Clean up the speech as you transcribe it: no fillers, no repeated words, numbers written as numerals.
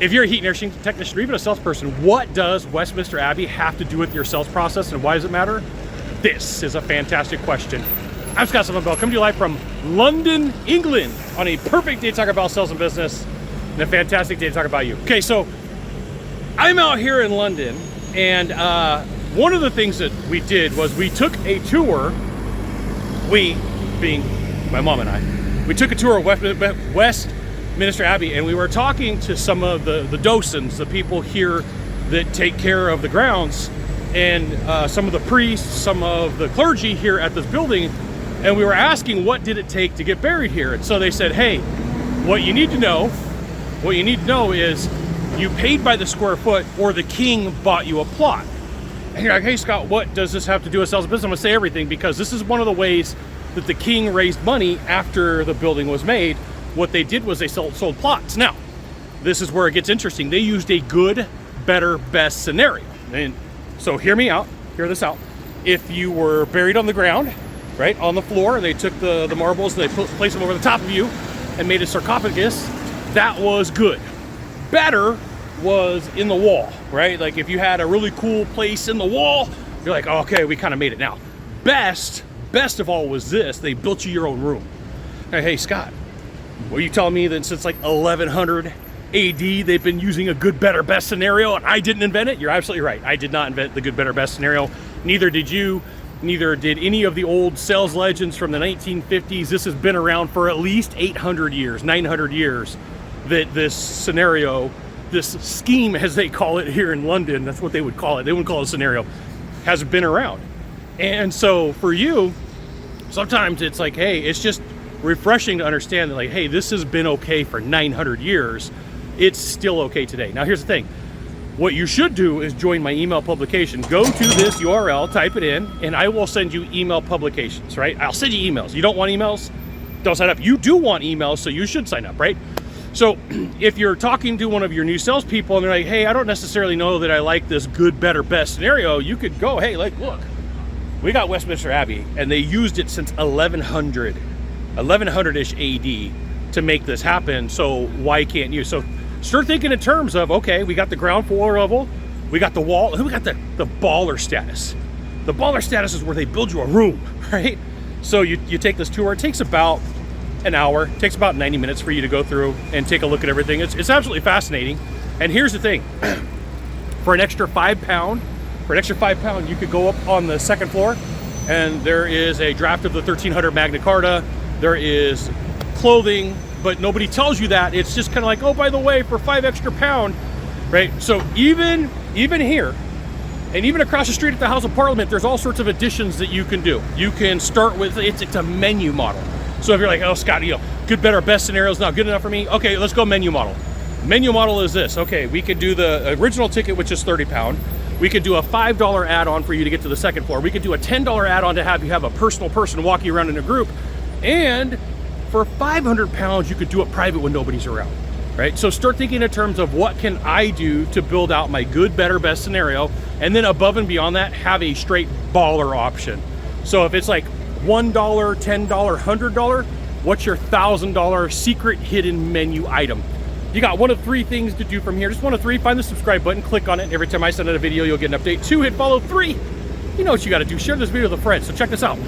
If you're a heat and air conditioning technician or even a salesperson, what does Westminster Abbey have to do with your sales process and why does it matter? This is a fantastic question. I'm Scott Bell, coming to you live from London, England, on a perfect day to talk about sales and business and a fantastic day to talk about you. Okay, so I'm out here in London, and one of the things that we did was we took a tour, we being my mom and I, we took a tour of Westminster Abbey, and we were talking to some of the docents, the people here that take care of the grounds, and some of the priests, some of the clergy here at this building, and we were asking what did it take to get buried here. And so they said, hey, what you need to know is you paid by the square foot or the king bought you a plot. And you're like, hey Scott, what does this have to do with sales and business? I'm gonna say everything, because this is one of the ways that the king raised money after the building was made. What they did was they sold plots. Now, this is where it gets interesting. They used a good, better, best scenario. And so hear me out, hear this out. If you were buried on the ground, right, on the floor, they took the marbles, they placed them over the top of you and made a sarcophagus, that was good. Better was in the wall, right? Like if you had a really cool place in the wall, you're like, oh, okay, we kind of made it now. Best of all was this, they built you your own room. Hey, Scott, were you telling me that since like 1100 AD, they've been using a good, better, best scenario and I didn't invent it? You're absolutely right. I did not invent the good, better, best scenario. Neither did you. Neither did any of the old sales legends from the 1950s. This has been around for at least 800 years, 900 years, that this scenario, this scheme, as they call it here in London, that's what they would call it. They wouldn't call it a scenario, has been around. And so for you, sometimes it's like, hey, it's just refreshing to understand that, like, hey, this has been okay for 900 years. It's still okay today. Now, here's the thing. What you should do is join my email publication. Go to this URL, type it in, and I will send you email publications, right? I'll send you emails. You don't want emails? Don't sign up. You do want emails, so you should sign up, right? So if you're talking to one of your new salespeople and they're like, hey, I don't necessarily know that I like this good, better, best scenario, you could go, hey, like, look, we got Westminster Abbey, and they used it since 1100-ish AD to make this happen, so why can't you? So start thinking in terms of, okay, we got the ground floor level, we got the wall, and we got the baller status. The baller status is where they build you a room, right? So you take this tour. It takes about an hour, it takes about 90 minutes for you to go through and take a look at everything. It's absolutely fascinating. And here's the thing, for an extra £5, you could go up on the second floor, and there is a draft of the 1300 Magna Carta, there is clothing, but nobody tells you that. It's just kind of like, oh, by the way, for £5 extra, right? So even here, and even across the street at the House of Parliament, there's all sorts of additions that you can do. You can start with, it's a menu model. So if you're like, oh, Scott, good, better, best scenario is not good enough for me. Okay, let's go menu model. Menu model is this. Okay, we could do the original ticket, which is £30. We could do a $5 add-on for you to get to the second floor. We could do a $10 add-on to have you have a personal person walk you around in a group. And for £500, you could do it private when nobody's around, right? So start thinking in terms of what can I do to build out my good, better, best scenario, and then above and beyond that, have a straight baller option. So if it's like $1, $10, $100, what's your $1,000 secret hidden menu item? You got one of three things to do from here. Just one of three, find the subscribe button, click on it, and every time I send out a video, you'll get an update. 2, hit follow. 3, you know what you gotta do, share this video with a friend. So check this out.